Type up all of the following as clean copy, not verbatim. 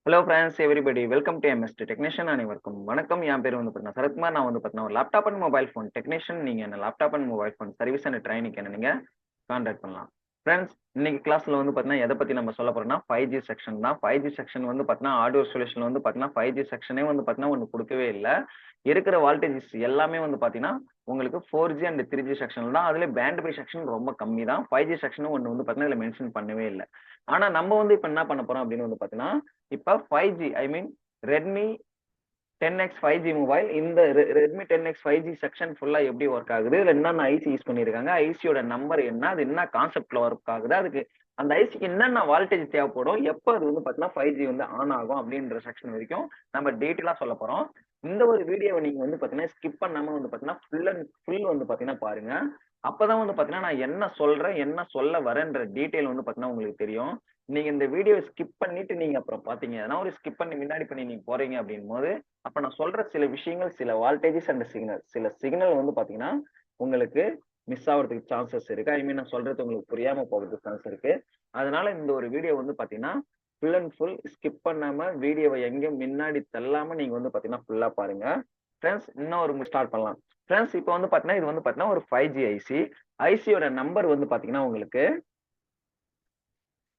Hello friends everybody welcome to MST technician அனைவருக்கும் வணக்கம். என் பேர் வந்து பார்த்தீங்கன்னா சரத்குமார். நான் வந்து பார்த்தீங்கன்னா ஒரு laptop and mobile phone technician. நீங்க என்ன laptop and mobile phone service and training என்ன நீங்க கான்டாக்ட் பண்ணலாம். ஃப்ரெண்ட்ஸ், இன்னைக்கு கிளாஸ்ல வந்து பார்த்தீங்கன்னா எதை பத்தி நம்ம சொல்ல போறோம்னா 5G செக்ஷன் தான். 5G செக்ஷன் வந்து பார்த்தீங்கன்னா ஆடியோ சொல்யூஷன் வந்து பார்த்தீங்கன்னா 5G செக்ஷனே வந்து பார்த்தீங்கன்னா ஒன்று கொடுக்கவே இல்லை. இருக்கிற வால்டேஜஸ் எல்லாமே வந்து பார்த்தீங்கன்னா உங்களுக்கு 4G அண்ட் 3G செக்ஷன் தான். அதுல பேண்ட் பை செக்ஷன் ரொம்ப கம்மி தான். 5G செக்ஷன் ஒன்று வந்து பார்த்தீங்கன்னா இதுல மென்ஷன் பண்ணவே இல்லை. ஆனா நம்ம வந்து இப்ப என்ன பண்ண போறோம் அப்படின்னு வந்து பார்த்தீங்கன்னா இப்ப 5G ஐ மீன் Redmi 10X 5G மொபைல் இந்த Redmi 10X 5G செக்ஷன் ஃபுல்லா எப்படி ஒர்க் ஆகுது, இதுல என்னென்ன ஐசி யூஸ் பண்ணிருக்காங்க, ஐசியோட நம்பர் என்ன, அது என்ன கான்செப்ட்ல ஒர்க் ஆகுது, அதுக்கு அந்த ஐசிக்கு என்னென்ன வால்டேஜ் தேவைப்படும், எப்ப அது வந்து பாத்தீங்கன்னா 5G வந்து ஆன் ஆகும் அப்படின்ற செக்ஷன் வரைக்கும் நம்ம டீட்டெயிலா சொல்ல போறோம். இந்த ஒரு வீடியோவை நீங்க வந்து பாத்தீங்கன்னா ஸ்கிப் பண்ணாம வந்து பாத்தீங்கன்னா ஃபுல் அண்ட் ஃபுல் வந்து பாத்தீங்கன்னா பாருங்க. அப்பதான் வந்து பாத்தீங்கன்னா நான் என்ன சொல்றேன், என்ன சொல்ல வரேன்ற டீட்டெயில் வந்து பாத்தீங்கன்னா உங்களுக்கு தெரியும். நீங்க இந்த வீடியோ ஸ்கிப் பண்ணிட்டு நீங்க அப்புறம் பாத்தீங்க, ஏன்னா ஒரு ஸ்கிப் பண்ணி முன்னாடி பண்ணி நீங்க போறீங்க அப்படின் போது அப்ப நான் சொல்ற சில விஷயங்கள், சில வால்டேஜஸ் அண்ட் சிக்னல், சில சிக்னல் வந்து பாத்தீங்கன்னா உங்களுக்கு மிஸ் ஆகுறதுக்கு சான்சஸ் இருக்கு. ஐ மீன் நான் சொல்றது உங்களுக்கு புரியாம போகிறதுக்கு சான்ஸ் இருக்கு. அதனால இந்த ஒரு வீடியோ வந்து பாத்தீங்கன்னா ஃபுல் அண்ட் ஃபுல் ஸ்கிப் பண்ணாம வீடியோவை எங்கேயும் முன்னாடி தள்ளாம நீங்க வந்து பாத்தீங்கன்னா ஃபுல்லா பாருங்க. ஃப்ரெண்ட்ஸ், இன்னும் ஒரு ஸ்டார்ட் பண்ணலாம். ஃப்ரெண்ட்ஸ், இப்போ வந்து பாத்தீங்கன்னா இது வந்து பாத்தீங்கன்னா ஒரு 5G ஐசி. ஐசியோட நம்பர் வந்து பாத்தீங்கன்னா உங்களுக்கு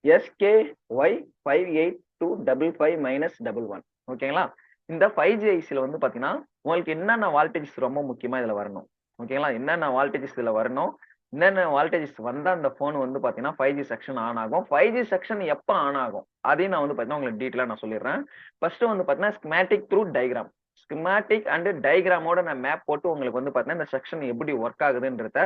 SKY58255-11. ஓகேங்களா? இந்த 5G ஐசில வந்து பாத்தீங்கன்னா உங்களுக்கு என்னென்ன வால்டேஜஸ் ரொம்ப முக்கியமா இதுல வரணும். ஓகேங்களா? என்னென்ன வால்டேஜஸ் இதுல வரணும், என்னென்ன வால்டேஜஸ் வந்தா அந்த போன் வந்து பாத்தீங்கன்னா 5G செக்ஷன் ஆன் ஆகும். 5G செக்ஷன் எப்ப ஆன் ஆகும் அதையும் நான் வந்து பாத்தீங்கன்னா உங்களுக்கு டீட்டெயிலா நான் சொல்லிடுறேன். ஃபர்ஸ்ட் வந்து பாத்தீங்கன்னா schematic through diagram. Schematic and டயகிராமோட நான் மேப் போட்டு உங்களுக்கு வந்து பாத்தீங்கன்னா இந்த செக்ஷன் எப்படி ஒர்க் ஆகுதுன்றத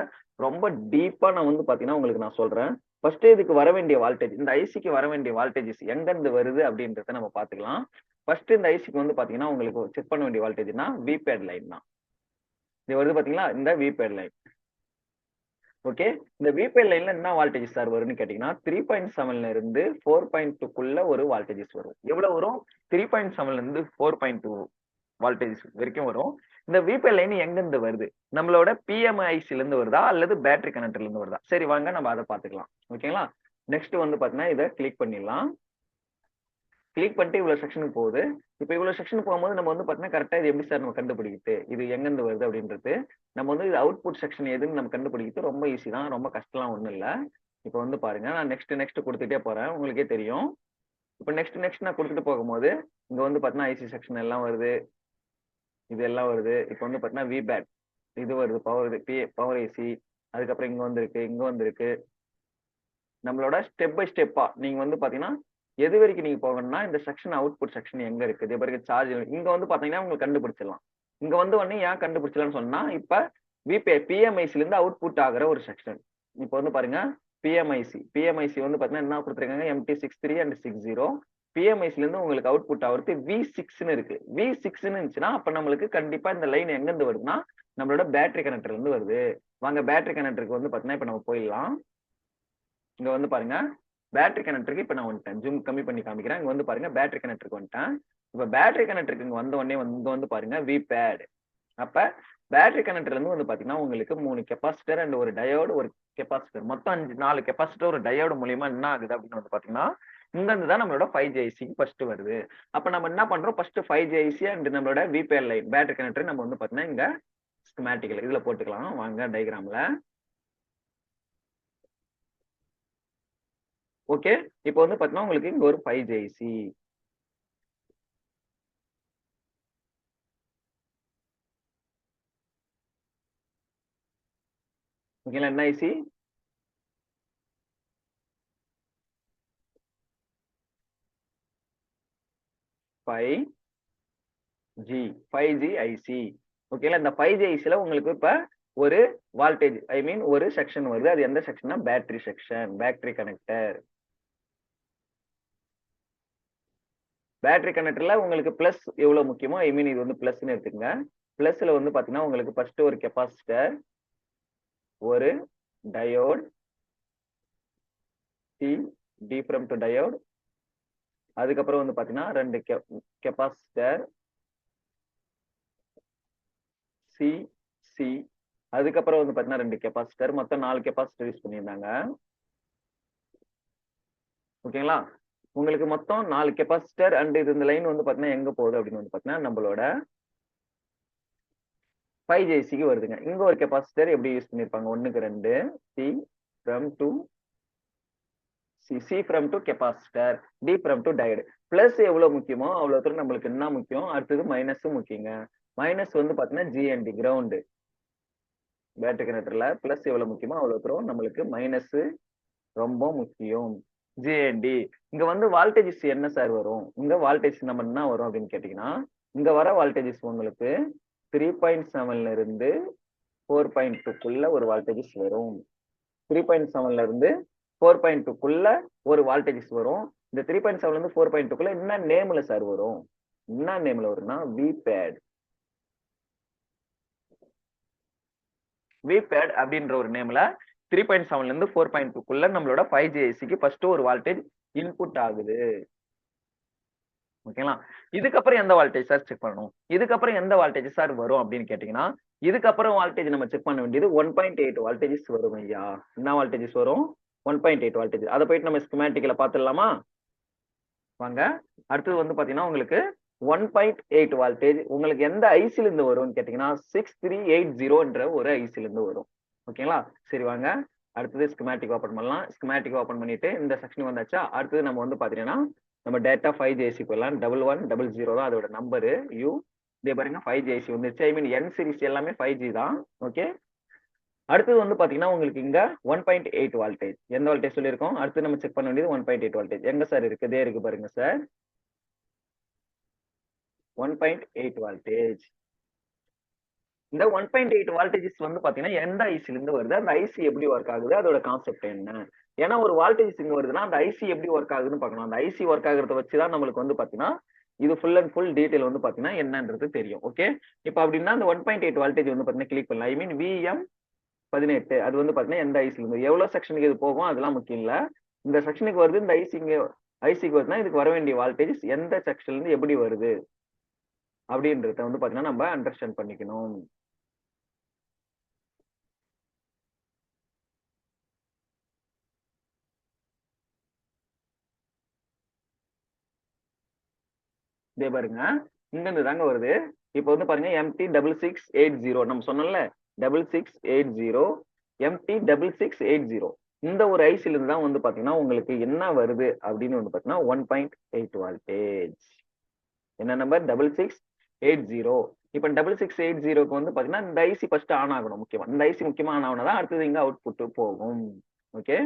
ரொம்ப டீப்பா நான் வந்து பாத்தீங்கன்னா உங்களுக்கு நான் சொல்றேன். ஃபர்ஸ்ட் இதுக்கு வர வேண்டிய வால்டேஜ், இந்த ஐசிக்கு வர வேண்டிய வால்டேஜஸ் எங்க இருந்து வருது அப்படின்றத நம்ம பாத்துக்கலாம். ஃபர்ஸ்ட் இந்த ஐசிக்கு வந்து பாத்தீங்கன்னா உங்களுக்கு செக் பண்ண வேண்டிய வால்டேஜ்னா விபேட் லைன் தான். இது வருது பாத்தீங்களா, இந்த விபேட் லைன். ஓகே, இந்த விபேட் லைன்ல என்ன வால்டேஜ் சார் வரும்னு கேட்டீங்கன்னா 3.7ல இருந்து 4.2க்குள்ள ஒரு வால்டேஜஸ் வரும். எவ்வளவு வரும்? 3.7ல இருந்து 4.2 வால்டேஜ் வரைக்கும் வரும். இந்த விபேட் லைன் எங்க இருந்து வருது? நம்மளோட பிஎம்ஐசில இருந்து வருதா அல்லது பேட்டரி கனெக்டர்ல இருந்து வருதா? சரி வாங்க நம்ம அதை பாத்துக்கலாம். ஓகேங்களா? நெக்ஸ்ட் வந்து பாத்தீங்கன்னா இதை கிளிக் பண்ணிடலாம். கிளிக் பண்ணிட்டு இவ்வளவு செக்ஷனுக்கு போகுது. இப்ப இவ்வளவு செக்ஷன் போகும்போது நம்ம வந்து பாத்தீங்கன்னா கரெக்டா இது எப்படி சார் நம்ம கண்டுபிடிக்கிறது, இது எங்க இருந்து வருது அப்படின்றது நம்ம வந்து இது அவுட்புட் செக்ஷன் எதுன்னு நம்ம கண்டுபிடிக்கிறது ரொம்ப ஈஸி தான். ரொம்ப கஷ்டம்லாம் ஒண்ணும் இல்ல. இப்ப வந்து பாருங்க, நான் நெக்ஸ்ட் கொடுத்துட்டே போறேன், உங்களுக்கே தெரியும். இப்ப நெக்ஸ்ட் நான் கொடுத்துட்டு போகும்போது இங்க வந்து பாத்தீங்கன்னா ஐசி செக்ஷன் எல்லாம் வருது, இது எல்லாம் வருது. இப்ப வந்து பாத்தீங்கன்னா விபேட் இது வருது, பவர் ஏசி. அதுக்கப்புறம் இங்க வந்திருக்கு, இங்க வந்திருக்கு. நம்மளோட ஸ்டெப் பை ஸ்டெப்பா நீங்க வந்து பாத்தீங்கன்னா எது வரைக்கும் நீங்க போகணும்னா இந்த செக்ஷன் அவுட்புட் செக்ஷன் எங்க இருக்குது, பிறகு சார்ஜ் இங்க வந்து பாத்தீங்கன்னா உங்களுக்கு கண்டுபிடிச்சிடலாம். இங்க வந்து உடனே ஏன் கண்டுபிடிச்சலாம்னு சொன்னா இப்ப பிஎம்ஐசில இருந்து அவுட்புட் ஆகுற ஒரு செக்ஷன். இப்ப வந்து பாருங்க, பிஎம்ஐசி வந்து பாத்தீங்கன்னா என்ன கொடுத்துருக்காங்க, MT63 அண்ட் 60. பிஎம்ஐசில இருந்து உங்களுக்கு அவுட்புட் ஆகுறது V6ன்னு இருக்கு. V6ன்னு இருந்துச்சுன்னா அப்ப நம்மளுக்கு கண்டிப்பா இந்த லைன் எங்க இருந்து வருதுன்னா நம்மளோட பேட்டரி கனெக்டர்ல இருந்து வருது. வாங்க பேட்டரி கனெக்டருக்கு வந்து பாத்தீங்கன்னா இப்ப நம்ம போயிடலாம். இங்க வந்து பாருங்க, பேட்டரி கனெக்டருக்கு இப்ப நான் வந்துட்டேன். ஜூம் கம்மி பண்ணி காமிக்கிறேன். இங்க வந்து பாருங்க பேட்டரி கனெக்டருக்கு வந்துட்டேன். இப்ப பேட்டரி கனெக்டருக்கு இங்க வந்த உடனே இங்க வந்து பாருங்க விபேட். அப்ப பேட்டரி கனெக்டர்ல இருந்து வந்து பாத்தீங்கன்னா உங்களுக்கு 3 கெப்பாசிட்டர் அண்ட் ஒரு டயோடு, ஒரு கெப்பாசிட்டர், மொத்தம் 4 கெப்பாசிட்டர் ஒரு டயோடு மூலியமா என்ன ஆகுது அப்படின்னு வந்து பாத்தீங்கன்னா இங்க இருந்து தான் நம்மளோட 5G ஐசி ஃபர்ஸ்ட் வருது. அப்ப நம்ம என்ன பண்றோம், ஃபர்ஸ்ட் 5G ஐசி அண்ட் நம்மளோட விபேட் லைன் பேட்டரி கனெக்டர் நம்ம வந்து பாத்தீங்கன்னா இங்க ஸ்கீமாட்டிக்ல இதுல போட்டுக்கலாம். வாங்க டயகிராம்ல. ஓகே, இப்போ வந்து பாத்தீங்கன்னா உங்களுக்கு இங்க ஒரு 5G ஐசி. ஓகேங்களா, என்ன ஐசி? 5G 5G IC. ஓகேங்களா, இந்த 5G ஐசில உங்களுக்கு இப்ப ஒரு வால்டேஜ் ஐ மீன் ஒரு செக்ஷன் வருது. அது எந்த செக்ஷன்னா battery section, battery connector. Battery கனெக்டர்ல உங்களுக்கு பிளஸ் எவ்வளவு முக்கியமோ ஐ மீன் இது வந்து பிளஸ்ன்னு எடுத்துக்கங்க. பிளஸ்ல வந்து பாத்தீங்கன்னா உங்களுக்கு ஃபர்ஸ்ட் ஒரு கெப்பாசிட்டர், ஒரு டயோட், டி டிஃபரம் டு டயோட். அதுக்கப்புறம் வந்து பாத்தீங்கன்னா 2 கெப்பாசிட்டர் சி சி. அதுக்கப்புறம் வந்து பாத்தீங்கன்னா 2 கெப்பாசிட்டர், மொத்தம் 4 கெப்பாசிட்டர் யூஸ் பண்ணியிருந்தாங்க. ஓகேங்களா, உங்களுக்கு மொத்தம் 4 கெப்பாசிட்டர் அண்ட் இது இந்த லைன் வந்து பாத்தீங்கன்னா எங்க போகுது அப்படின்னு வந்து பாத்தீங்கன்னா நம்மளோட 5JC வருதுங்க. இங்க ஒரு கெப்பாசிட்டர் எப்படி யூஸ் பண்ணிருப்பாங்க? 1க்கு 2 C from to C from to capacitor, D from to diode. Plus எவ்வளவு முக்கியமோ அவ்வளவு தூரம் நம்மளுக்கு என்ன முக்கியம்? அடுத்தது மைனஸும் முக்கியங்க. மைனஸ் வந்து பாத்தீங்கன்னா GND கிரவுண்ட். பேட்டரி கனெக்டர்ல பிளஸ் எவ்வளவு முக்கியமோ அவ்வளவு தூரம் நம்மளுக்கு மைனஸ் ரொம்ப முக்கியம். ஜிஎன்டி இங்க வந்து வால்டேஜஸ் என்ன சார் வரும்? இங்க வால்டேஜ் நம்ம என்ன வரும் அப்படின்னு கேட்டீங்கன்னா, இங்க வர வால்டேஜஸ் உங்களுக்கு 3.7ல இருந்து 4.2க்குள்ள ஒரு வால்டேஜஸ் வரும். 3.7ல இருந்து 4.2க்குள்ள ஒரு வால்டேஜஸ் வரும். இந்த 3.7ல இருந்து 4.2க்குள்ள என்ன நேம்ல சார் வரும்? என்ன நேம்ல வரும்னா விபேட். விபேட் அப்படின்ற ஒரு நேம்ல 3.7ல இருந்து 4.2க்குள்ள நம்மளோட 5JICக்கு ஃபர்ஸ்ட் ஒரு வால்டேஜ் இன்புட் ஆகுது. ஓகேங்களா? இதுக்கப்புறம் எந்த வால்டேஜ் சார் செக் பண்ணணும்? இதுக்கப்புறம் எந்த வால்டேஜ் சார் வரும் அப்படின்னு கேட்டீங்கன்னா, இதுக்கப்புறம் வால்டேஜ் நம்ம செக் பண்ண வேண்டியது 1.8 வால்டேஜஸ் வரும் ஐயா. என்ன வால்டேஜஸ் வரும்? 1.8 வால்டேஜ். அதை போயிட்டு நம்ம ஸ்கீமேட்டிக்ல பாத்துடலாமா? வாங்க. அடுத்தது வந்து பாத்தீங்கன்னா உங்களுக்கு 1.8 வால்டேஜ் உங்களுக்கு எந்த ஐசில இருந்து வரும்னு கேட்டீங்கன்னா 6380ன்ற ஒரு ஐசில இருந்து வரும். ஓகேங்களா? சரி வாங்க. அடுத்தது ஸ்கீமேட்டிக் ஓபன் பண்ணலாம். ஸ்கீமேட்டிக் ஓபன் பண்ணிட்டு இந்த செக்ஷன் வந்தாச்சா? அடுத்தது நம்ம வந்து பாத்தீங்கன்னா நம்ம டேட்டா 5JC போயிடலாம். 1100 தான் அதோட நம்பரு. இதே பாருங்க 5JC வந்துருச்சு. ஐ மீன் என் சீரிஸ் எல்லாமே 5G தான். ஓகே. அடுத்தது வந்து பாத்தீங்கன்னா உங்களுக்கு இங்க 1.8 வால்டேஜ். எந்த வால்டேஜ் சொல்லியிருக்கோம்? அடுத்து நம்ம செக் பண்ண வேண்டியது 1.8 வால்டேஜ். எங்க சார் இருக்கு? இதே இருக்கு பாருங்க சார். 1.8 வால்டேஜ். இந்த 1.8 வால்டேஜஸ் வந்து பாத்தீங்கன்னா எந்த ஐசில இருந்து வருது? அந்த ஐசி எப்படி ஒர்க் ஆகுது? அதோட கான்செப்ட் என்ன? ஏன்னா ஒரு வால்டேஜ் இங்க வருதுன்னா அந்த ஐசி எப்படி ஒர்க் ஆகுதுன்னு பார்க்கணும். அந்த ஐசி ஒர்க் ஆகுறத வச்சுதான் நம்மளுக்கு வந்து பாத்தீங்கன்னா இது ஃபுல் அண்ட் ஃபுல் டீடைல் வந்து பாத்தீங்கன்னா என்னன்றது தெரியும். ஓகே. இப்ப அப்படின்னா அந்த 1.8 வால்டேஜ் வந்து பாத்தீங்கன்னா கிளிக் பண்ணலாம். ஐ மீன் VM18 அது வந்து பாத்தீங்கன்னா எந்த ஐசில இருந்து எவ்வளவு செக்ஷனுக்கு இது போகும் அதெல்லாம் முக்கியம் இல்ல. இந்த செக்ஷனுக்கு வருது, இந்த ஐசிக்கு வருதுன்னா இதுக்கு வர வேண்டிய வால்டேஜஸ் எந்த செக்ஷன்ல இருந்து எப்படி வருது அப்படின்றத வந்து பாத்தீங்கன்னா நம்ம அண்டர்ஸ்டாண்ட் பண்ணிக்கணும். இதே பாருங்க இங்க இருந்து தாங்க வருது. இப்ப வந்து பாருங்க MT6680 நம்ம சொன்னோம்ல 6680 MT6680 இந்த ஒரு ஐசில இருந்து தான் வந்து பாத்தீங்கன்னா உங்களுக்கு என்ன வருது அப்படின்னு வந்து பாத்தீங்கன்னா 1.8 வால்டேஜ். என்ன நம்பர்? 6680. இப்ப 6680க்கு வந்து பாத்தீங்கன்னா இந்த ஐசி ஃபர்ஸ்ட் ஆன் ஆகணும். முக்கியமா இந்த ஐசி முக்கியமா ஆன் ஆகணும்னா அடுத்தது இங்க அவுட்புட் போகும். ஓகே.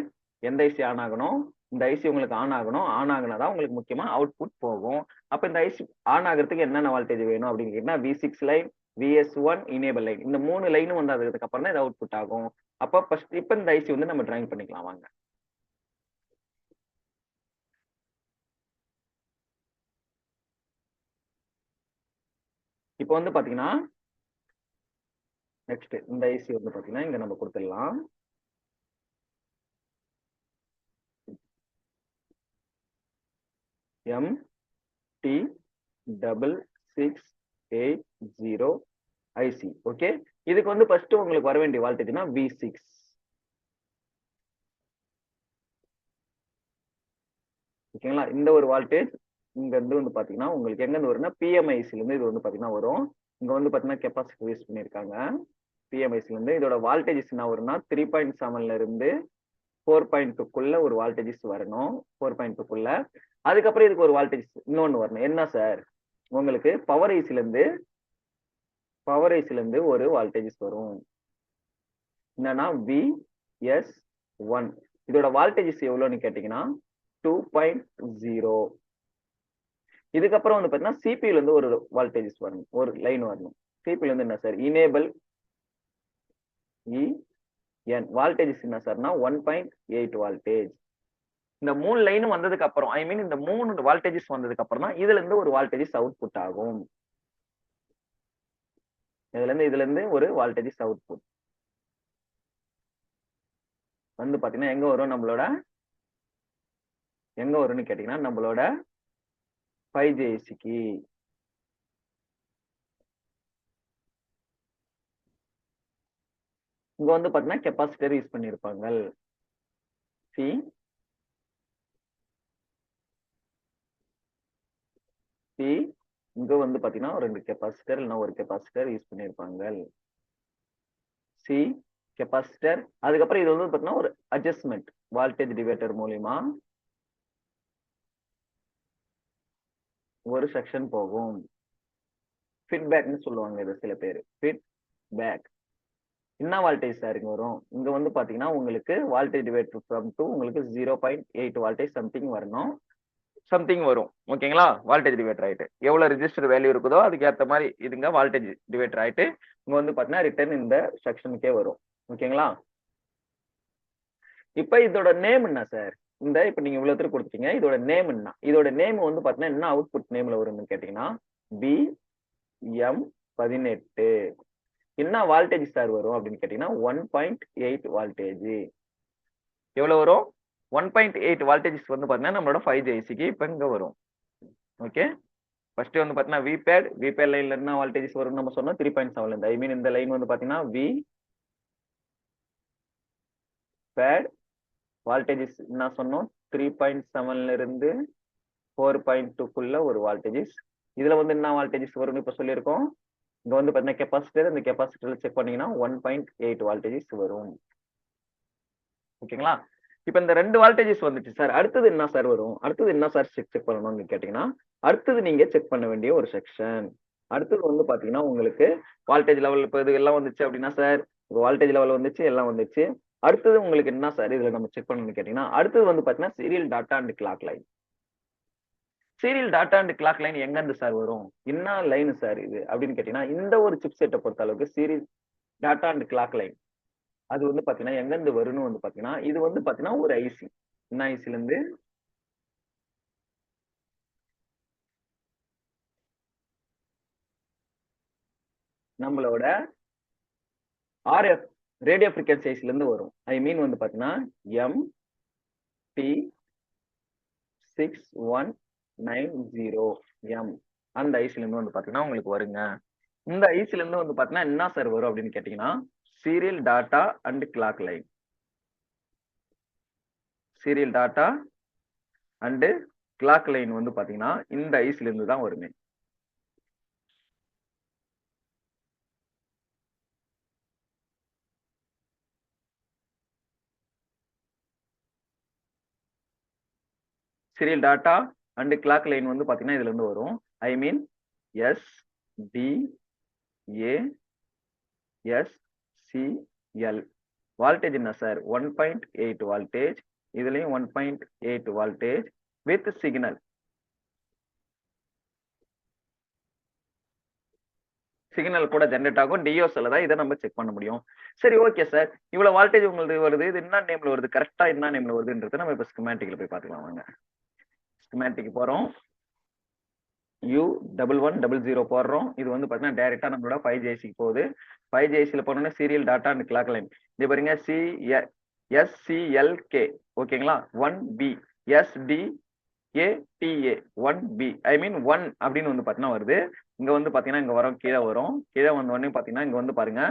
எந்த ஐசி ஆன் ஆகணும்? இந்த ஐசி உங்களுக்கு ஆன் ஆகணும். ஆன் ஆகுனாதான் உங்களுக்கு முக்கியமா அவுட்புட் போகும். அப்ப இந்த ஐசி ஆன் ஆகிறதுக்கு என்னென்ன வால்டேஜ் வேணும் அப்படின்னு கேட்டீங்கன்னா V6 line, VS1 enable line இந்த 3 லைனும் வந்து அதுக்கு அப்புறம் தான் இது அவுட்புட் ஆகும். அப்ப ஃபர்ஸ்ட் இப்ப இந்த ஐசி வந்து நம்ம டிராயிங் பண்ணிக்கலாம் வாங்க. இப்போ வந்து பாத்தீங்கன்னா நெக்ஸ்ட் இந்த ஐசி வந்து பாத்தீங்கன்னா இங்க நம்ம கொடுத்துடலாம். MT6680 IC. ஓகே. இதுக்கு வந்து ஃபர்ஸ்ட் உங்களுக்கு வர வேண்டிய வால்டேஜ்னா V6. ஓகேங்களா? இந்த ஒரு வால்டேஜ் இங்க இருந்து வந்து பாத்தீங்கன்னா உங்களுக்கு எங்க இருந்து வரும்னா PMICல இருந்து இது வந்து பாத்தீங்கன்னா வரும். இங்க வந்து பாத்தீங்கன்னா கெப்பாசிட்டி யூஸ் பண்ணிருக்காங்க. PMICல இருந்து இதோட வால்டேஜஸ் என்ன வரும்னா 3.7ல இருந்து 4.2க்குள்ள ஒரு வால்டேஜஸ் வரணும். 4.2க்குள்ள அதுக்கப்புறம் இதுக்கு ஒரு வால்டேஜ் இன்னொன்னு வரணும். என்ன சார்? உங்களுக்கு பவர் ஐசில இருந்து ஒரு வால்டேஜஸ் வரும். என்னன்னா VS1 இதோட வால்டேஜஸ் எவ்வளவுன்னு கேட்டீங்கன்னா 2.0. இதுக்கப்புறம் வந்து பாத்தீங்கன்னா சிபியூல இருந்து ஒரு வால்டேஜஸ் வரணும். ஒரு லைன் வரணும். சிபியூல இருந்து என்ன சார்? இனேபிள் EN வால்டேஜஸ் என்ன சார்னா 1.8 வால்டேஜ். இந்த 3 லைனும் வந்ததுக்கு அப்புறம் ஐ மீன் இந்த 3 வால்டேஜஸ் வந்ததுக்கு அப்புறம் தான் இதுல இருந்து ஒரு வால்டேஜஸ் அவுட்புட் ஆகும். இதுல இருந்து ஒரு வால்டேஜஸ் அவுட்புட் வந்து பாத்தீங்கன்னா எங்க வரும்? நம்மளோட எங்க வரும்னு கேட்டீங்கன்னா நம்மளோட 5JICக்கு. இங்க வந்து பாத்தீங்கன்னா கெப்பாசிட்டர் யூஸ் பண்ணிருப்பாங்க. சி சி இங்க வந்து பாத்தீங்கன்னா 2 கெப்பாசிட்டர் இல்லைன்னா ஒரு கெப்பாசிட்டர் யூஸ் பண்ணியிருப்பாங்க. C capacitor. அதுக்கப்புறம் இது வந்து பாத்தீங்கன்னா ஒரு அட்ஜஸ்ட்மெண்ட் வோல்டேஜ் டிவைடர் மூலியமா ஒரு செக்ஷன் போகும். ஃபீட்பேக்னு சொல்லுவாங்க இது சில பேர். ஃபீட்பேக். என்ன வோல்டேஜ் சார் இங்க வரும்? இங்க வந்து பாத்தீங்கன்னா உங்களுக்கு வோல்டேஜ் டிவைடர் ஃப்ரம் டு உங்களுக்கு 0.8 வோல்டேஜ் சம்திங் வரும். ஓகேங்களா? வோல்டேஜ் டிவைடர் ஆயிட்டு. எவ்வளவு ரெஜிஸ்டர் வேல்யூ இருக்குதோ அதுக்கு ஏத்த மாதிரி இதுங்க வோல்டேஜ் டிவைடர் ஆயிட்டு இங்க வந்து பாத்தீங்கன்னா ரிட்டர்ன் இந்த செக்ஷனுக்கே வரும். ஓகேங்களா? இப்ப இதோட நேம் என்ன சார்? இப்ப நீங்க இவ்வளவு தூரம் கொடுத்துட்டீங்க. இதோட நேம் என்ன? இதோட நேம் வந்து பாத்தீங்கன்னா என்ன அவுட்புட் நேம்ல வரும்னு கேட்டீங்கன்னா BM18. என்ன வோல்டேஜ் சார் வரும் அப்படின்னு கேட்டீங்கன்னா 1.8 வோல்டேஜ். எவ்வளவு வரும்? 1.8 வோல்டேஜ் வந்து பாத்தீங்கன்னா நம்மளோட 5G ICக்கு இப்ப இங்க வரும். ஓகே. ஃபர்ஸ்ட் வந்து பாத்தீங்கன்னா VPAD லைன்ல என்ன வோல்டேஜ் வரும் நம்ம சொன்னோம் 3.7 இருந்து. ஐ மீன் இந்த லைன் வந்து பாத்தீங்கன்னா VPAD வோல்டேஜ் என்ன சொன்னோம் 3.7ல இருந்து 4.2க்குள்ள ஒரு வோல்டேஜ். இதுல வந்து என்ன வோல்டேஜ் வரும்னு இப்ப சொல்லியிருக்கோம். இங்க வந்து பாத்தீங்கன்னா கெப்பாசிட்டர், இந்த கெப்பாசிட்டர்ல செக் பண்ணீங்கன்னா 1.8 வோல்டேஜ் வரும். ஓகேங்களா? இப்ப இந்த 2 வோல்டேஜஸ் வந்துச்சு சார். அடுத்தது என்ன சார் வரும்? அடுத்தது என்ன சார் செக் பண்ணணும்னு கேட்டீங்கன்னா அடுத்தது நீங்க செக் பண்ண வேண்டிய ஒரு செக்ஷன். அடுத்தது வந்து பாத்தீங்கன்னா உங்களுக்கு வோல்டேஜ் லெவல் இப்ப இது எல்லாம் வந்துச்சு அப்படின்னா சார் வோல்டேஜ் லெவல் வந்துச்சு எல்லாம் வந்துச்சு. அடுத்தது உங்களுக்கு என்ன சார் இதுல நம்ம செக் பண்ணணும்னு கேட்டீங்கன்னா அடுத்தது வந்து பாத்தீங்கன்னா serial tata and clock line. Serial tata and clock line எங்க இருந்து சார் வரும்? என்ன லைன் சார் இது அப்படின்னு கேட்டீங்கன்னா இந்த ஒரு சிப் செட்டை பொறுத்த அளவுக்கு serial tata and clock line அது வந்து பாத்தீங்கன்னா எங்க இருந்து வரும்னு வந்து பாத்தீங்கன்னா இது வந்து பாத்தீங்கன்னா ஒரு ஐசி. என்ன ஐசில இருந்து? நம்மளோட RF ரேடியோ ஃப்ரீக்வன்சி ஐசில இருந்து வரும். ஐ மீன் வந்து பாத்தீங்கன்னா MT6190M அந்த ஐசில இருந்து வந்து பாத்தீங்கன்னா உங்களுக்கு வருங்க. இந்த ஐசில இருந்து வந்து பாத்தீங்கன்னா என்ன சார் வரும் அப்படின்னு கேட்டீங்கன்னா serial tata and clock line. Serial tata and clock line வந்து பாத்தீங்கன்னா இந்த ஐசில இருந்து தான் வருமே. Serial tata and clock line வந்து பாத்தீங்கன்னா இதுல இருந்து வரும். ஐ மீன் SDASCL. வோல்டேஜ் என்ன சார் 1.8 வோல்டேஜ். இதுலயும் 1.8 வோல்டேஜ் வித் சிக்னல். சிக்னல் கூட ஜெனரேட் ஆகும். டிஓஸ்ல தான் இதை நம்ம செக் பண்ண முடியும். சரி ஓகே சார். இவ்வளவு வோல்டேஜ் உங்களுக்கு வருது. இது என்ன நேம்ல வருது? கரெக்டா என்ன நேம்ல வருதுன்றத நம்ம இப்ப ஸ்கீமேட்டிக்ல போய் பார்க்கலாம் வாங்க. ஸ்கீமேட்டிக் போறோம். U1100 போடுறோம். இது வந்து பாத்தீங்கன்னா டைரக்டா நம்மளோட 5G ICக்கு போகுது. 5G ICல போனோம்னா serial tata and clock line. இது பாருங்க SCLK. ஓகேங்களா? 1B SDATA 1B. ஐ மீன் 1 அப்படின்னு வந்து பாத்தீங்கன்னா வருது. இங்க வந்து பாத்தீங்கன்னா இங்க வரும் கீழே வரும். கீழே வந்த உடனே பாத்தீங்கன்னா இங்க வந்து பாருங்க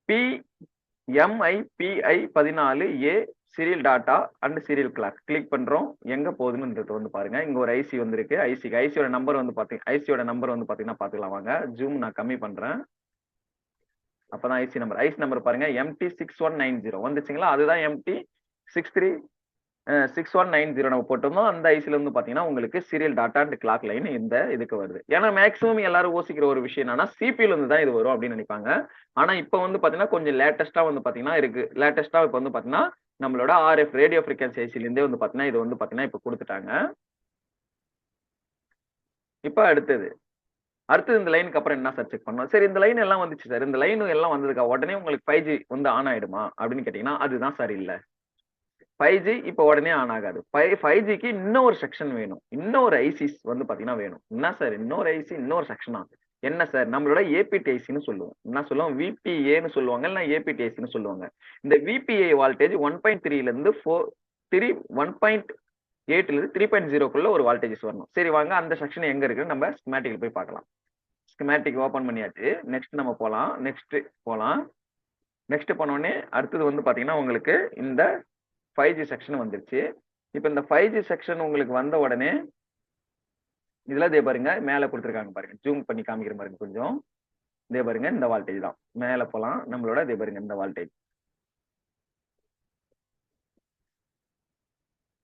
PMIPI14A serial tata and serial clock click பண்றோம். எங்க போகுதுன்னு வந்து பாருங்க. இங்க ஒரு ஐசி வந்திருக்கு. ஐசியோட நம்பர் வந்து பாத்தீங்கன்னா பாத்துக்கலாம் வாங்க. ஜூம் நான் கம்மி பண்றேன். அப்பதான் ஐசி நம்பர் பாருங்க MT6190 வந்துச்சுங்களா? அதுதான் MT6190 நம்ம போட்டிருந்தோம். அந்த ஐசில இருந்து பாத்தீங்கன்னா உங்களுக்கு serial tata and clock line இந்த இதுக்கு வருது. ஏன்னா மேக்ஸிமம் எல்லாரும் யோசிக்கிற ஒரு விஷயம் என்னன்னா சிபில இருந்து தான் இது வரும் அப்படின்னு நினைப்பாங்க. ஆனா இப்ப வந்து பாத்தீங்கன்னா கொஞ்சம் லேட்டஸ்டா வந்து பாத்தீங்கன்னா இருக்கு. லேட்டஸ்டா இப்ப வந்து பாத்தீங்கன்னா நம்மளோட RF ரேடியோ ஃப்ரீக்வன்சி ஐசில இருந்தே வந்து பாத்தீங்கன்னா இது வந்து பாத்தீங்கன்னா இப்ப கொடுத்துட்டாங்க. இப்ப அடுத்தது இந்த லைனுக்கு அப்புறம் என்ன சார் செக் பண்ணணும்? சரி இந்த லைன் எல்லாம் வந்துச்சு சார். இந்த லைன் எல்லாம் வந்ததுக்கு உடனே உங்களுக்கு 5G வந்து ஆன் ஆயிடுமா அப்படின்னு கேட்டீங்கன்னா அதுதான் சார் இல்ல. 5G இப்ப உடனே ஆன் ஆகாது. 5Gக்கு இன்னொரு செக்ஷன் வேணும். இன்னொரு ஐசிஸ் வந்து பாத்தீங்கன்னா வேணும். என்ன சார் இன்னொரு ஐசி இன்னொரு செக்ஷனா? என்ன சார் நம்மளோட APTICன்னு சொல்லுவோம். என்ன சொல்லுவோம்? VPAன்னு சொல்லுவாங்க இல்ல APTICன்னு சொல்லுவாங்க. இந்த VPA வோல்டேஜ் 1.3ல இருந்து 1.8ல இருந்து 3.0க்குள்ள ஒரு வோல்டேஜஸ் வரணும். சரி வாங்க அந்த செக்ஷன் எங்க இருக்குன்னு நம்ம ஸ்கீமேட்டிக்ல போய் பார்க்கலாம். ஸ்கீமேட்டிக் ஓபன் பண்ணியாச்சு. நெக்ஸ்ட் நம்ம போலாம். நெக்ஸ்ட் பண்ண உடனே அடுத்தது வந்து பாத்தீங்கன்னா உங்களுக்கு இந்த 5G செக்ஷன் வந்துருச்சு. இப்ப இந்த 5G செக்ஷன் உங்களுக்கு வந்த உடனே இதுல இதே பாருங்க மேல கொடுத்துருக்காங்க பாருங்க. ஜூம் பண்ணி காமிக்கிற பாருங்க கொஞ்சம். இதே பாருங்க இந்த வோல்டேஜ் தான். மேல போலாம். நம்மளோட இதே பாருங்க இந்த வோல்டேஜ்.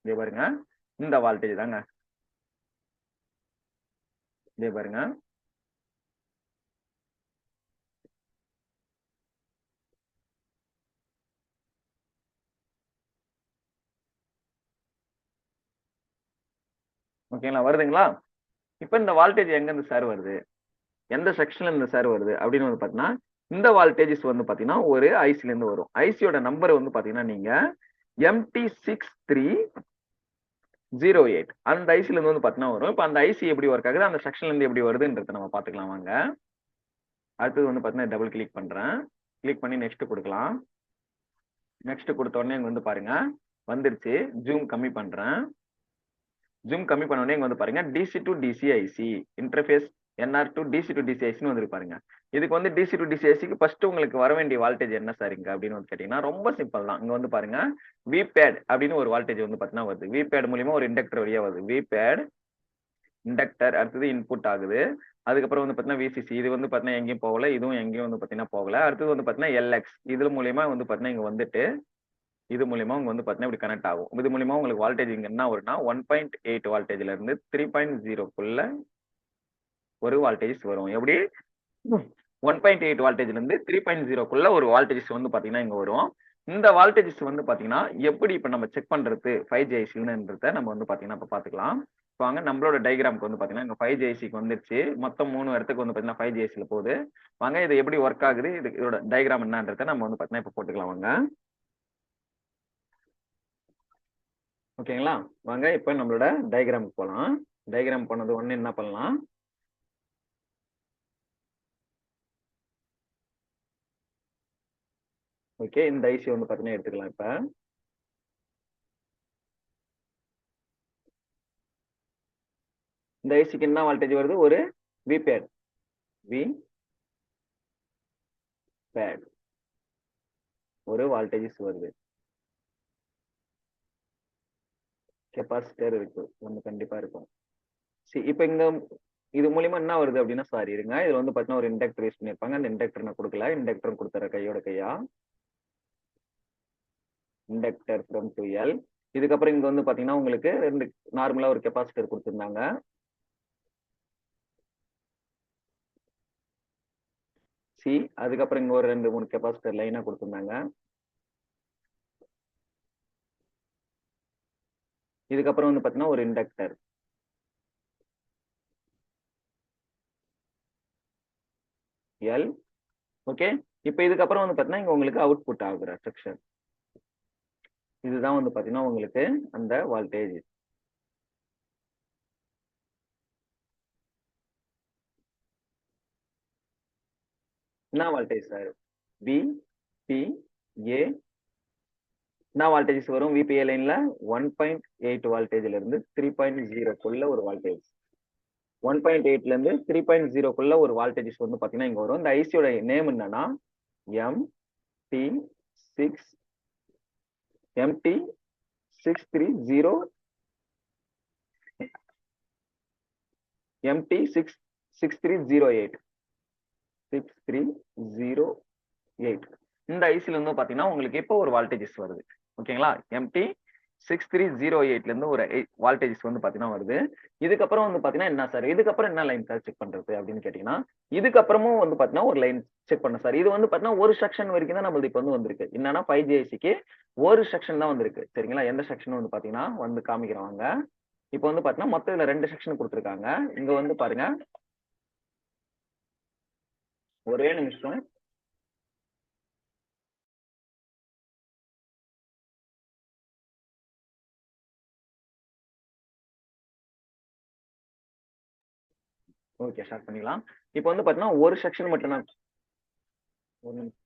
இதே பாருங்க இந்த வோல்டேஜ் தாங்க. இதே பாருங்க. ஓகேங்களா? வருதுங்களா? இப்ப இந்த வோல்டேஜ் எங்க இருந்து சார் வருது? எந்த செக்ஷன்ல இருந்து சார் வருது? அப்படின்னு வந்து பாத்தீங்கன்னா, இந்த வோல்டேஜஸ் வந்து பாத்தீங்கன்னா, ஒரு ஐசில இருந்து வரும். ஐசியோட நம்பர் வந்து பாத்தீங்கன்னா, நீங்க MT6308 அந்த ஐசில இருந்து வந்து பாத்தீங்கன்னா வரும். இப்ப அந்த ஐசி எப்படி ஒர்க் ஆகுது? அந்த செக்ஷன்ல இருந்து எப்படி வருதுன்றத நம்ம பாத்துக்கலாம் வாங்க. அடுத்தது வந்து பாத்தீங்கன்னா, டபுள் கிளிக் பண்றேன். கிளிக் பண்ணி நெக்ஸ்ட் குடுக்கலாம். நெக்ஸ்ட் குடுத்த உடனே இங்க வந்து பாருங்க. வந்துருச்சு. ஜூம் கம்மி பண்றேன். ஜூம் கம்மி பண்ண உடனே இங்க வந்து பாருங்க DC to DC IC interface NR to DC to DC ஐசின்னு வந்து பாருங்க. இதுக்கு வந்து டிசி டு டிசி ஐசிக்கு ஃபர்ஸ்ட் உங்களுக்கு வர வேண்டிய வோல்டேஜ் என்ன சார் இங்க அப்படின்னு வந்து கேட்டீங்கன்னா ரொம்ப சிம்பிள் தான். இங்க வந்து பாருங்க விபேட் அப்படின்னு ஒரு வோல்டேஜ் வந்து பாத்தீங்கன்னா வருது. விபேட் மூலியமா ஒரு இண்டக்டர் வழியா வருது. விபேட் இண்டக்டர் அடுத்தது இன்புட் ஆகுது. அதுக்கப்புறம் வந்து பாத்தீங்கன்னா விசிசி இது வந்து பாத்தீங்கன்னா எங்கேயும் போகல. இதுவும் எங்கேயும் வந்து பாத்தீங்கன்னா போகல. அடுத்தது வந்து பாத்தீங்கன்னா எல்எக்ஸ் இது மூலியமா வந்து பாத்தீங்கன்னா இங்க வந்துட்டு இது மூலியமா உங்க வந்து பாத்தீங்கன்னா இப்படி கனெக்ட் ஆகும். இது மூலியமா உங்களுக்கு வோல்டேஜ் இங்க என்ன வரும்னா 1.8 வோல்டேஜ்ல இருந்து 3.0க்குள்ள ஒரு வோல்டேஜ் வரும். எப்படி 1.8 வோல்டேஜ்ல இருந்து 3.0க்குள்ள ஒரு வோல்டேஜ் வந்து பாத்தீங்கன்னா இங்க வரும். இந்த வோல்டேஜஸ் வந்து பாத்தீங்கன்னா எப்படி இப்ப நம்ம செக் பண்றது 5G ICன்றத நம்ம வந்து பாத்தீங்கன்னா இப்ப பாத்துக்கலாம். வாங்க நம்மளோட டயகிராம்க்கு வந்து பாத்தீங்கன்னா இங்க 5G ICக்கு வந்துருச்சு. மொத்தம் 3 இடத்துக்கு வந்து பாத்தீங்கன்னா 5G ICல போகுது. வாங்க இது எப்படி ஒர்க் ஆகுது இதோட டயகிராம் என்னன்றத நம்ம வந்து பாத்தீங்கன்னா இப்ப போட்டுக்கலாம் வாங்க. ஓகேங்களா? வாங்க இப்ப நம்மளோட டயகிராமுக்கு போலாம். டயகிராம் போனது உடனே என்ன பண்ணலாம்? ஓகே. இந்த ஐசி வந்து பாத்தீங்கன்னா எடுத்துக்கலாம் இப்ப. இந்த ஐசிக்கு என்ன வோல்டேஜ் வருது? ஒரு விபேட். விபேட் ஒரு வோல்டேஜஸ் வருது. கெபாசிட்டர் இருக்கு. ஒண்ணு கண்டிப்பா இருக்கும். இப்ப இங்க இது மூலியமா என்ன வருது அப்படின்னா சாரி இருங்க. இதுல வந்து பாத்தீங்கன்னா ஒரு இண்டக்டர் யூஸ் பண்ணிருப்பாங்க. அந்த இண்டக்டர் நான் குடுக்கல. இண்டக்டர் குடுத்துறேன் கையோட கையா. Inductor from to L. இதுக்கப்புறம் இங்க வந்து பாத்தீங்கன்னா உங்களுக்கு 2 நார்மலா ஒரு கெபாசிட்டர் குடுத்திருந்தாங்க. சி அதுக்கப்புறம் இங்க ஒரு 2, 3 கெபாசிட்டர் லைனா குடுத்திருந்தாங்க. இதுக்கப்புறம் வந்து பாத்தீங்கன்னா ஒரு இண்டக்டர். எல். ஓகே. இப்ப இதுக்கப்புறம் வந்து பாத்தீங்கன்னா இங்க உங்களுக்கு அவுட்புட் ஆகுற செக்ஷன். இதுதான் வந்து பாத்தீங்கன்னா உங்களுக்கு அந்த வோல்டேஜ். என்ன voltage sir? V B A என்ன வோல்டேஜ் வரும்? விபிஏ லைன்ல 1.8 வோல்டேஜ்ல இருந்து 3.0க்குள்ள ஒரு வோல்டேஜ். 1.8ல இருந்து 3.0க்குள்ள ஒரு வோல்டேஜ் வந்து பாத்தீங்கன்னா இங்க வரும். இந்த ஐசியோட நேம் என்னன்னா M T six MT 630 MT 6308 6308 இந்த ஐசில இருந்து பாத்தீங்கன்னா உங்களுக்கு இப்போ ஒரு வோல்டேஜஸ் வருது. ஓகேங்களா? எம்டி 6308ல இருந்து ஒரு வோல்டேஜஸ் வந்து பாத்தீங்கன்னா வருது. இதுக்கப்புறம் வந்து பாத்தீங்கன்னா என்ன சார்? இதுக்கப்புறம் என்ன லைன் சார் செக் பண்றது அப்படின்னு கேட்டீங்கன்னா இதுக்கப்புறமும் வந்து பாத்தீங்கன்னா ஒரு லைன் செக் பண்ண சார். இது வந்து பாத்தீங்கன்னா ஒரு செக்ஷன் வரைக்கும் தான் நம்மளுக்கு இப்ப வந்து வந்திருக்கு. என்னன்னா 5G ICக்கு ஒரு செக்ஷன் தான் வந்திருக்கு. சரிங்களா? எந்த செக்ஷன் வந்து பாத்தீங்கன்னா வந்து காமிக்கிறவங்க. இப்ப வந்து பாத்தீங்கன்னா மொத்தம் இதுல 2 செக்ஷன் குடுத்திருக்காங்க. இங்க வந்து பாருங்க. ஒரே நிமிஷம். ஓகே ஸ்டார்ட் பண்ணிக்கலாம். இப்ப வந்து பாத்தீங்கன்னா ஒரு செக்ஷன் மட்டும் தான். ஒரு நிமிஷம்.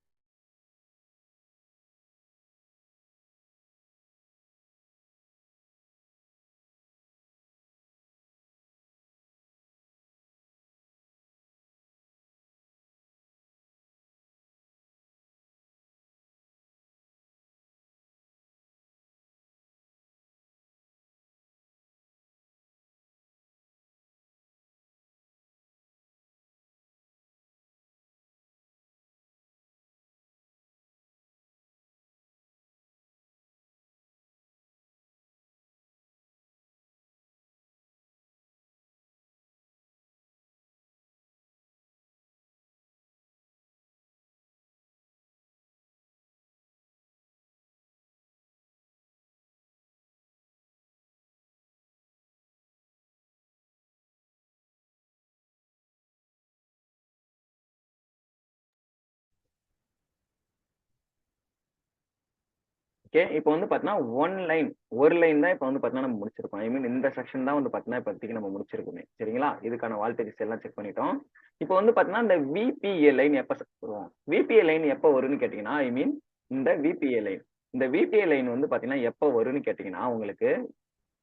ஓகே. இப்போ வந்து பார்த்தீங்கன்னா, ஒரு லைன் தான் இப்போ வந்து பார்த்தீங்கன்னா நம்ம முடிச்சிருக்கோம். ஐ மீன் இந்த செக்ஷன் தான் வந்து பார்த்தீங்கன்னா இப்போதைக்கு நம்ம முடிச்சிருக்கோமே. சரிங்களா? இதுக்கான வோல்டேஜஸ் எல்லாம் செக் பண்ணிட்டோம். இப்போ வந்து பார்த்தீங்கன்னா, இந்த விபிஏ லைன் எப்ப வரும்? விபிஏ லைன் எப்போ வரும்னு கேட்டீங்கன்னா, ஐ மீன் இந்த விபிஏ லைன். இந்த விபிஏ லைன் வந்து பார்த்தீங்கன்னா, எப்போ வரும்னு கேட்டீங்கன்னா, உங்களுக்கு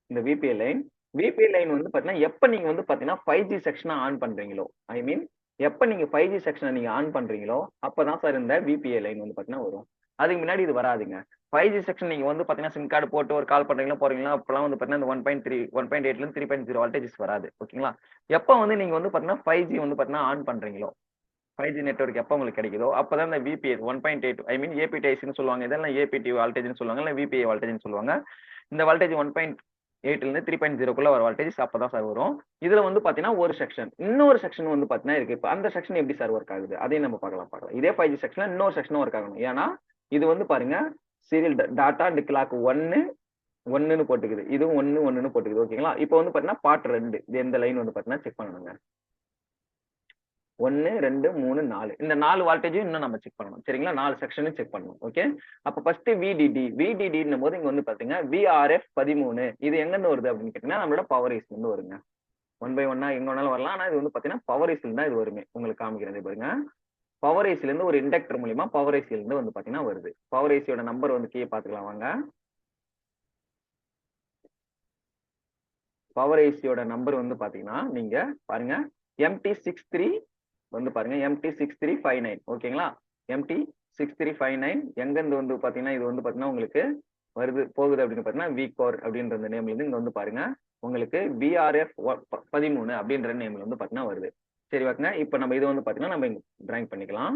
இந்த விபிஏ லைன் வந்து பார்த்தீங்கன்னா, எப்ப நீங்க வந்து பார்த்தீங்கன்னா 5G செக்ஷன ஆன் பண்றீங்களோ, ஐ மீன் எப்ப நீங்க 5G செக்ஷன நீங்க ஆன் பண்றீங்களோ, அப்பதான் சார் இந்த விபிஏ லைன் வந்து பார்த்தீங்கன்னா வரும். அதுக்கு முன்னாடி இது வராதுங்க. 5G செக்ஷன் நீங்க வந்து பார்த்தீங்கன்னா, சிம் கார்டு போட்டு ஒரு கால் பண்றீங்களா, போறீங்களா, அப்பலாம் வந்து பார்த்தீங்கன்னா, இந்த 1.3 1.8 ல இருந்து 3.0 வோல்டேஜஸ் வராது. ஓகேங்களா? எப்ப வந்து நீங்க வந்து பார்த்தீங்கன்னா, 5G வந்து பார்த்தீங்கன்னா ஆன் பண்றீங்களோ, 5G நெட்வொர்க் எப்ப உங்களுக்கு கிடைக்குதோ, அப்பதான் இந்த விபிஏ 1.8 ஐ மீன் ஏபிடிஐசின்னு சொல்லுவாங்க. இதெல்லாம் ஏபிடி வோல்டேஜ்ன்னு சொல்லுவாங்க. இல்ல விபிஏ வோல்டேஜ்ன்னு சொல்லுவாங்க. இந்த வோல்டேஜ் 1.8 ல இருந்து 3.0க்குள்ள வர வோல்டேஜஸ் அப்பதான் சார் வரும். இதுல வந்து பாத்தீங்கன்னா ஒரு செக்ஷன். இன்னொரு செக்ஷன் வந்து பாத்தீங்கன்னா இருக்கு. இப்ப அந்த செக்ஷன் எப்படி சார் ஒர்க் ஆகுது? அதையும் நம்ம பார்க்கலாம். இதே 5G செக்ஷன்ல இன்னொரு செக்ஷனும் ஒர்க் ஆகணும். ஏன்னா, இது வந்து பாருங்க சீரியல் டாட்டா அண்ட் கிளாக் 1ன்னு போட்டுக்குது. இதுவும் 1ன்னு போட்டுக்குது. ஓகேங்களா? இப்ப வந்து பாத்தீங்கன்னா பார்ட் 2 இது எந்த லைன் வந்து பாத்தீங்கன்னா செக் பண்ணணுங்க. 1, 2, 3, 4 இந்த 4 வோல்டேஜும் இன்னும் நம்ம செக் பண்ணணும். சரிங்களா? 4 செக்ஷனும் செக் பண்ணணும். ஓகே. அப்ப ஃபர்ஸ்ட் விடிடின்னும் போது இங்க வந்து பாத்தீங்கன்னா விஆர்எஃப் 13 இது எங்க இருந்து வருது அப்படின்னு கேட்டீங்கன்னா நம்மளோட பவர் ஐஸ்ல இருந்து வருங்க. 1 பை 1 எங்க வேணாலும் வரலாம். ஆனா இது வந்து பாத்தீங்கன்னா பவர் ஐஸ்ல தான் இது வருமே. உங்களுக்கு காமிக்கிறது பாருங்க. பவர் ஐஸ்ல இருந்து ஒரு இண்டக்டர் மூலியமா பவர் ஐஸ்ல இருந்து வந்து பாத்தீங்கன்னா வருது. பவர் ஐசியோட நம்பர் வந்து கீழே பாத்துக்கலாம் வாங்க. பவர் ஐசியோட நம்பர் வந்து பாத்தீங்கன்னா நீங்க பாருங்க MT63 வந்து பாருங்க MT6359 ஓகேங்களா? MT6359 எங்க இருந்து வந்து பாத்தீங்கன்னா இது வந்து பாத்தீங்கன்னா உங்களுக்கு போகுது அப்படின்னு பாத்தீங்கன்னா விகோர் அப்படின்ற அந்த நேம்ல இருந்து இங்க வந்து பாருங்க உங்களுக்கு BRF 13 அப்படின்ற நேம்ல வந்து பாத்தீங்கன்னா வருது. சரி வாங்க இப்ப நம்ம இது வந்து பாத்தீங்கன்னா நம்ம டிராயிங் பண்ணிக்கலாம்.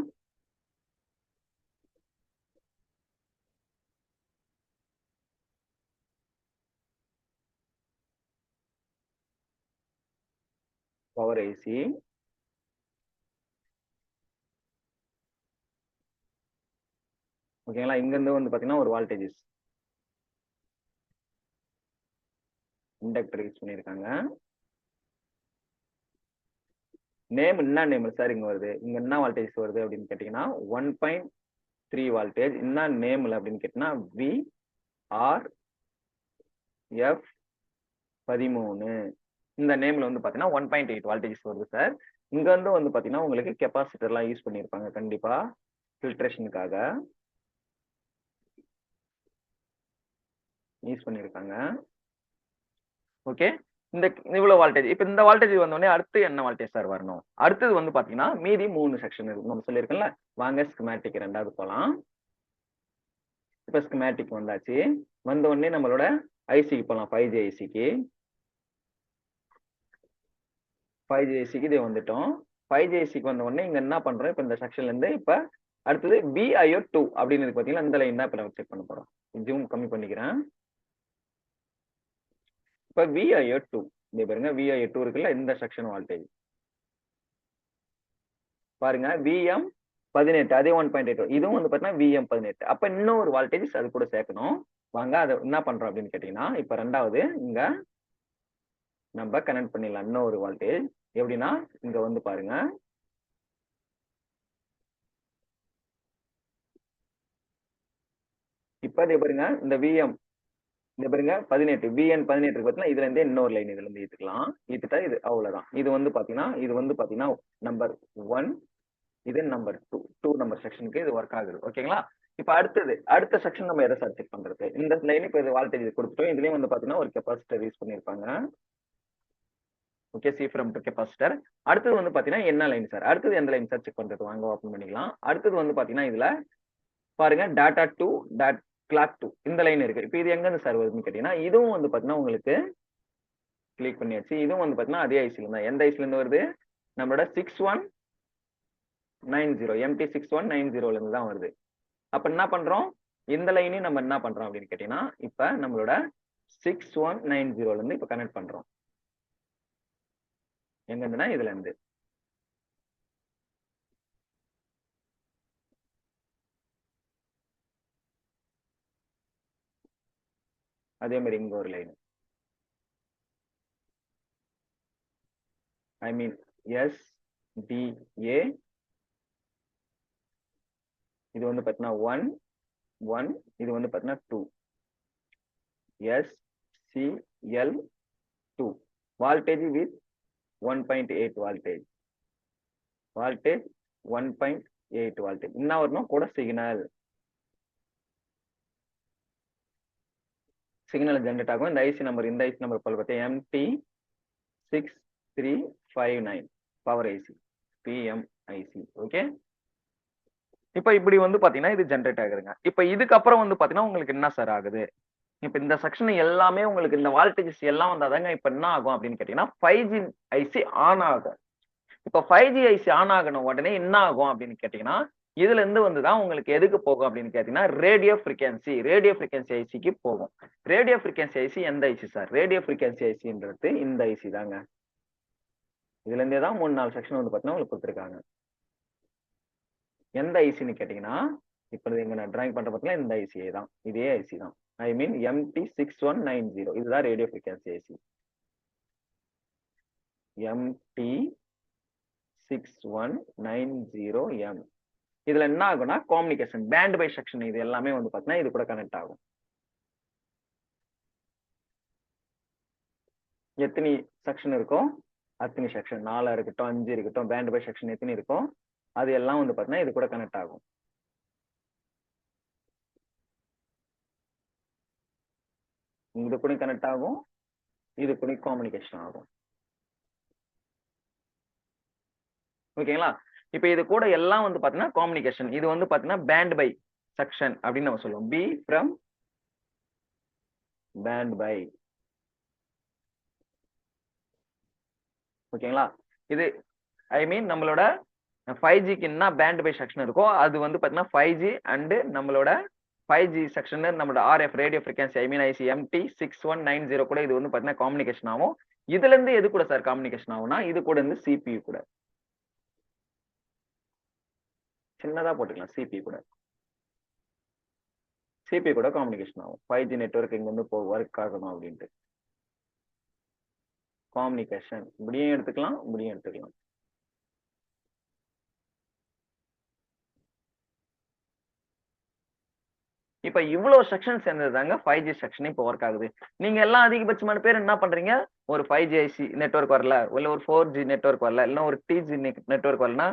பவர் ஐசி ஓகேங்களா? இங்க இருந்து வந்து பாத்தீங்கன்னா ஒரு வோல்டேஜஸ் இண்டக்டர் யூஸ் பண்ணிருக்காங்க. நேம் என்ன நேம் சார் இங்க வருது? இங்க என்ன வோல்டேஜ் வருது அப்படின்னு கேட்டீங்கன்னா 1.3 வோல்டேஜ். என்ன நேம்ல அப்படின்னு கேட்டீங்கன்னா VRF 13 இந்த நேம்ல வந்து பாத்தீங்கன்னா 1.8 வோல்டேஜ் வருது சார். இங்க வந்து பாத்தீங்கன்னா உங்களுக்கு கெப்பாசிட்டர் எல்லாம் யூஸ் பண்ணிருப்பாங்க கண்டிப்பா ஃபில்ட்ரேஷனுக்காக யூஸ் பண்ணிருக்காங்க. ஓகே. இந்த இவ்வளவு வோல்டேஜ். இப்ப இந்த வோல்டேஜ் வந்த உடனே அடுத்து என்ன வோல்டேஜ் சார் வரணும்? அடுத்தது வந்து பாத்தீங்கன்னா மீதி 3 செக்ஷன் இருக்கு. நம்ம சொல்லியிருக்கோம்ல. வாங்க ஸ்கீமேட்டிக் 2வது போலாம். இப்ப ஸ்கீமேட்டிக் வந்தாச்சு. வந்த உடனே நம்மளோட ஐசிக்கு போலாம். 5G ஐசிக்கு. 5G ஐசிக்கு இதே வந்துட்டோம். 5G ஐசிக்கு வந்த உடனே இங்க என்ன பண்றோம்? இப்ப இந்த செக்ஷன்ல இருந்து இப்ப அடுத்தது VIO2 அப்படின்னு இருக்கு பாத்தீங்களா? இந்த லைன் தான் இப்ப நம்ம செக் பண்ண போறோம். ஜூம் கம்மி பண்ணிக்கிறேன். இப்ப VIO2 இங்க பாருங்க VIO2 இருக்குல்ல இந்த செக்ஷன் வோல்டேஜ் பாருங்க VM18 அதே 1.8 இதுவும் வந்து பாத்தீங்கன்னா VM18 அப்ப இன்னும் ஒரு வோல்டேஜ் அது கூட சேர்க்கணும். வாங்க அதை என்ன பண்றோம் அப்படின்னு கேட்டீங்கன்னா இப்ப 2வது இங்க நம்ம கனெக்ட் பண்ணிடலாம் இன்னும் ஒரு வோல்டேஜ் எப்படின்னா இங்க வந்து பாருங்க இப்ப இதே பாருங்க இந்த VM இந்த பாருங்க 18 VN18 இருக்கு பாத்தீங்கன்னா இதுல இருந்தே இன்னொரு லைன் இதுல இருந்து ஈத்துக்கலாம். ஈத்துட்டா இது அவ்வளவுதான். இது வந்து பாத்தீங்கன்னா நம்பர் 1 இது நம்பர் 2 நம்பர் செக்ஷனுக்கு இது ஒர்க் ஆகுது. ஓகேங்களா? இப்ப அடுத்த செக்ஷன் நம்ம எதை சார் செக் பண்றது? இந்த லைன் இப்ப இது வோல்டேஜ் கொடுத்துட்டோம். இதுலயும் வந்து பாத்தீங்கன்னா ஒரு கெப்பாசிட்டர் யூஸ் பண்ணிருப்பாங்க. Okay see from to capacitor. அடுத்தது வந்து பாத்தீங்கன்னா என்ன லைன் சார்? அடுத்தது எந்த லைன் சார் செக் பண்றது? வாங்க ஓபன் பண்ணிக்கலாம். அடுத்தது வந்து பாத்தீங்கன்னா இதுல பாருங்க டாட்டா 2 கிளாக் 2 இந்த லைன் இருக்கு. இப்ப இது எங்க இருந்து சார் வருதுன்னு கேட்டீங்கன்னா இதுவும் வந்து பாத்தீங்கன்னா உங்களுக்கு கிளிக் பண்ணியாச்சு. இதுவும் வந்து பாத்தீங்கன்னா அதே ஐசில தான். எந்த ஐசில இருந்து வருது? நம்மளோட 6190 MT6190ல இருந்து தான் வருது. அப்ப என்ன பண்றோம்? இந்த லைனையும் நம்ம என்ன பண்றோம் அப்படின்னு கேட்டீங்கன்னா இப்ப நம்மளோட 6190ல இருந்து இப்ப கனெக்ட் பண்றோம். எங்க இருந்துன்னா இதுல இருந்து அதே மாதிரி இங்க ஒரு லைன் ஐ மீன் SDA இது வந்து பாத்தீங்கன்னா 1 1, இது வந்து பாத்தீங்கன்னா 2, SCL 2, voltage with 1.8 voltage, 1.8 voltage. என்ன வரணும் கூட சிக்னல் ஜெனரேட் ஆகும். இந்த ஐசி நம்பர் பார்த்தீங்கன்னா MT6359 power IC, PMIC. Okay, இப்ப இப்படி வந்து பாத்தீங்கன்னா இது ஜெனரேட் ஆகுதுங்க. இப்ப இதுக்கப்புறம் வந்து பாத்தீங்கன்னா உங்களுக்கு என்ன சார் ஆகுது? இப்ப இந்த செக்ஷன் எல்லாமே உங்களுக்கு இந்த வால்டேஜஸ் எல்லாம் வந்தாதாங்க இப்ப என்ன ஆகும் அப்படின்னு கேட்டீங்கன்னா 5G ஐசி ஆன் ஆகும். இப்ப 5G ஐசி ஆன் ஆகணும் உடனே என்ன ஆகும் அப்படின்னு கேட்டீங்கன்னா, இதுல இருந்து வந்துதான் உங்களுக்கு எதுக்கு போகும் அப்படின்னு கேட்டீங்கன்னா ரேடியோ ஃப்ரீக்வன்சி ஐசிக்கு போகும். ரேடியோ ஃப்ரீக்வன்சி ஐசி எந்த ஐசி சார்? ரேடியோ ஃப்ரீக்வன்சி ஐசின்றது இந்த ஐசி தாங்க. இதுல இருந்தே தான் 3-4 செக்ஷன் வந்து பாத்தீங்கன்னா உங்களுக்கு கொடுத்துருக்காங்க. எந்த ஐசின்னு கேட்டீங்கன்னா, இப்ப இங்க நான் டிராயிங் பண்ற பாத்தீங்கன்னா இந்த ஐசியே தான், இதே ஐசி தான். ஐ மீன் MT6190, இதுதான் ரேடியோ ஃப்ரீக்வன்சி ஐசி. MT6190M. இதுல என்ன ஆகும்னா கம்யூனிகேஷன், பேண்ட் பை செக்ஷன், இது எல்லாமே வந்து பாத்தீங்கன்னா இது கூட கனெக்ட் ஆகும். எத்தனை செக்ஷன் இருக்கும்? அத்தனை செக்ஷன், 4 இருக்கட்டும் 5 இருக்கட்டும், பேண்ட் பை செக்ஷன் எத்தனை இருக்கும் அது எல்லாம் வந்து பாத்தீங்கன்னா இது கூட கனெக்ட் ஆகும். இது கூட கனெக்ட் ஆகும், இது கூட கம்யூனிகேஷன் ஆகும். ஓகேங்களா? இப்ப இது கூட எல்லாம் வந்து பாத்தீங்கன்னா கம்யூனிகேஷன். இது வந்து பாத்தீங்கன்னா பேண்ட் பை செக்ஷன் அப்படின்னு நம்ம சொல்லுவோம். B from band by. ஓகேங்களா? இது ஐ மீன் நம்மளோட 5Gக்கு என்ன பேண்ட் பை செக்ஷன் இருக்கோ அது வந்து பாத்தீங்கன்னா 5G அண்ட் நம்மளோட 5G செக்ஷன் நம்மளோட RF ரேடியோ ஃப்ரீக்வன்சி ஐ மீன் ஐசி MT6190 கூட இது வந்து பாத்தீங்கன்னா கம்யூனிகேஷன் ஆகும். இதுல இருந்து எது கூட சார் கம்யூனிகேஷன் ஆகும்னா இது கூட இருந்து CPU கூட, சின்னதா போட்டுக்கலாம், CPU கூட கம்யூனிகேஷன் ஆகும். 5G நெட்வொர்க் இங்க வந்து ஒர்க் ஆகணும் அப்படின்ட்டு கம்யூனிகேஷன் இப்படியும் எடுத்துக்கலாம், இப்படியும் எடுத்துக்கலாம். இப்ப இவ்வளவு செக்ஷன் சேர்ந்ததுதாங்க 5G செக்ஷன் இப்ப ஒர்க் ஆகுது. நீங்க எல்லாம் அதிகபட்சமான பேர் என்ன பண்றீங்க? ஒரு 5G ஐசி நெட்வொர்க் வரல, இல்ல ஒரு 4G நெட்வொர்க் வரல, இல்ல ஒரு 3G நெட்வொர்க் வரலன்னா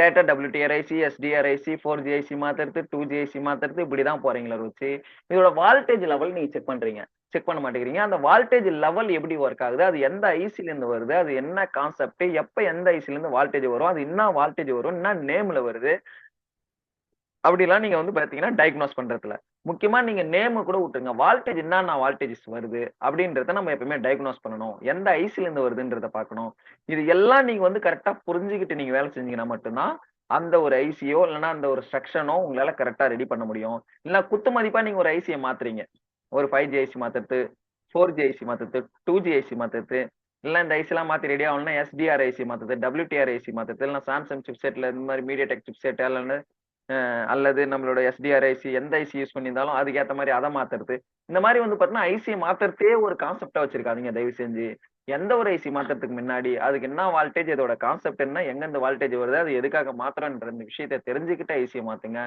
data WTR IC, SDR IC, 4G IC மாத்துறது, 2G ஐசி மாத்துறது, இப்படிதான் போறீங்களா வச்சு. இதோட வால்டேஜ் லெவல் நீங்க செக் பண்றீங்க, செக் பண்ண மாட்டேங்கிறீங்க. அந்த வால்டேஜ் லெவல் எப்படி ஒர்க் ஆகுது, அது எந்த ஐசில இருந்து வருது, அது என்ன கான்செப்ட், எப்ப எந்த ஐசில இருந்து வால்டேஜ் வரும், அது என்ன வால்டேஜ் வரும், என்ன நேம்ல வருது, அப்படிலாம் நீங்க வந்து பாத்தீங்கன்னா டயக்னோஸ் பண்றதுல முக்கியமா நீங்க நேம் கூட விட்டுருங்க. வால்டேஜ் என்னென்ன வால்டேஜஸ் வருது அப்படின்றத நம்ம எப்பவுமே டயக்னோஸ் பண்ணணும். எந்த ஐசில இருந்து வருதுன்றத பார்க்கணும். இது எல்லாம் நீங்க வந்து கரெக்டா புரிஞ்சுக்கிட்டு நீங்க வேலை செஞ்சீங்கன்னா மட்டும்தான் அந்த ஒரு ஐசியோ இல்லைன்னா அந்த ஒரு செக்ஷனோ உங்களால கரெக்டா ரெடி பண்ண முடியும். இல்ல குத்து மதிப்பா நீங்க ஒரு ஐசியை மாத்துறீங்க, ஒரு 5G ஐசி மாத்துறது, 4G ஐசி மாத்துறது, 2G ஐசி மாத்துறது, இல்ல இந்த ஐசி எல்லாம் மாத்தி ரெடி ஆகணும்னா SDR ஐசி மாத்துறது, WTR ஐசி மாத்துறது, இல்ல சாம்சங் சிப்செட்ல இந்த மாதிரி மீடியாடெக் சிப்செட் அல்லது அல்லது நம்மளோட SDR ஐசி எந்த ஐசி யூஸ் பண்ணியிருந்தாலும் அதுக்கேத்த மாதிரி அதை மாத்துறது. இந்த மாதிரி வந்து பாத்தீங்கன்னா ஐசியை மாத்துறதே ஒரு கான்செப்டா வச்சிருக்காதீங்க தயவு செஞ்சு. எந்த ஒரு ஐசி மாத்துறதுக்கு முன்னாடி அதுக்கு என்ன வால்டேஜ், இதோட கான்செப்ட் என்ன, எங்க இந்த வால்டேஜ் வருது, அது எதுக்காக மாத்துறோன்ற இந்த விஷயத்தை தெரிஞ்சுக்கிட்டு ஐசியை மாத்துங்க.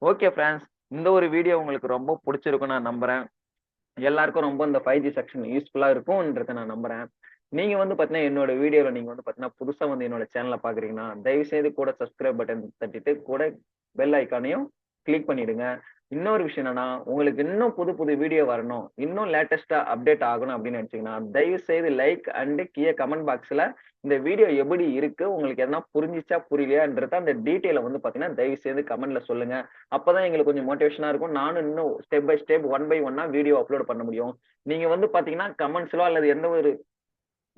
ஓகே ஃப்ரெண்ட்ஸ், இந்த ஒரு வீடியோ உங்களுக்கு ரொம்ப பிடிச்சிருக்கும் நான் நம்புறேன். எல்லாருக்கும் ரொம்ப இந்த 5G செக்ஷன் யூஸ்ஃபுல்லா இருக்கும்ன்றத நான் நம்புறேன். நீங்க வந்து பாத்தீங்கன்னா என்னோட வீடியோல நீங்க வந்து பாத்தீங்கன்னா புதுசா வந்து என்னோட சேனலை பாக்குறீங்கன்னா தயவு செய்து கூட சப்ஸ்கிரைப் பட்டன் தட்டிட்டு கூட பெல் ஐக்கானையும் கிளிக் பண்ணிடுங்க. இன்னொரு விஷயம் என்னன்னா, உங்களுக்கு இன்னும் புது புது வீடியோ வரணும், இன்னும் லேட்டஸ்டா அப்டேட் ஆகணும் அப்படின்னு நினைச்சீங்கன்னா தயவு செய்து லைக் அண்ட் கீழே கமெண்ட் பாக்ஸ்ல இந்த வீடியோ எப்படி இருக்கு, உங்களுக்கு எதனா புரிஞ்சிச்சா புரியலையான்றத அந்த டீட்டெயில வந்து பாத்தீங்கன்னா தயவு செய்து கமெண்ட்ல சொல்லுங்க. அப்பதான் எங்களுக்கு கொஞ்சம் மோட்டிவேஷனா இருக்கும். நானும் இன்னும் step by step 1 by 1 video upload பண்ண முடியும். நீங்க வந்து பாத்தீங்கன்னா கமெண்ட்ஸ்லோ அல்லது எந்த ஒரு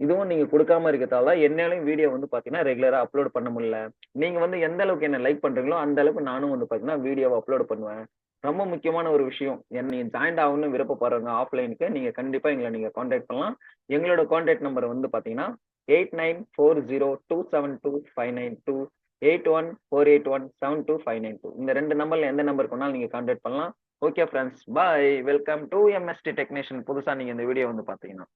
இதுவும் நீங்க கொடுக்காம இருக்கதால என்னாலையும் வீடியோ வந்து பாத்தீங்கன்னா ரெகுலரா அப்லோட் பண்ண முடியல. நீங்க வந்து எந்த அளவுக்கு என்ன லைக் பண்றீங்களோ அந்த அளவுக்கு நானும் வந்து பாத்தீங்கன்னா வீடியோவை அப்லோட் பண்ணுவேன். ரொம்ப முக்கியமான ஒரு விஷயம், நீங்க ஜாயின் ஆகணும்னு விருப்பப்படுறவங்க ஆஃப்லைனுக்கு நீங்க கண்டிப்பா எங்களை நீங்க கான்டாக்ட் பண்ணலாம். எங்களோட கான்டாக்ட் நம்பர் வந்து பாத்தீங்கன்னா 8940272592, 8148172592. இந்த 2 நம்பர்ல எந்த நம்பருக்கு வேணாலும் நீங்க கான்டாக்ட் பண்ணலாம். Okay friends, bye. Welcome to MST technician. புதுசா நீங்க இந்த வீடியோ வந்து பாத்தீங்கன்னா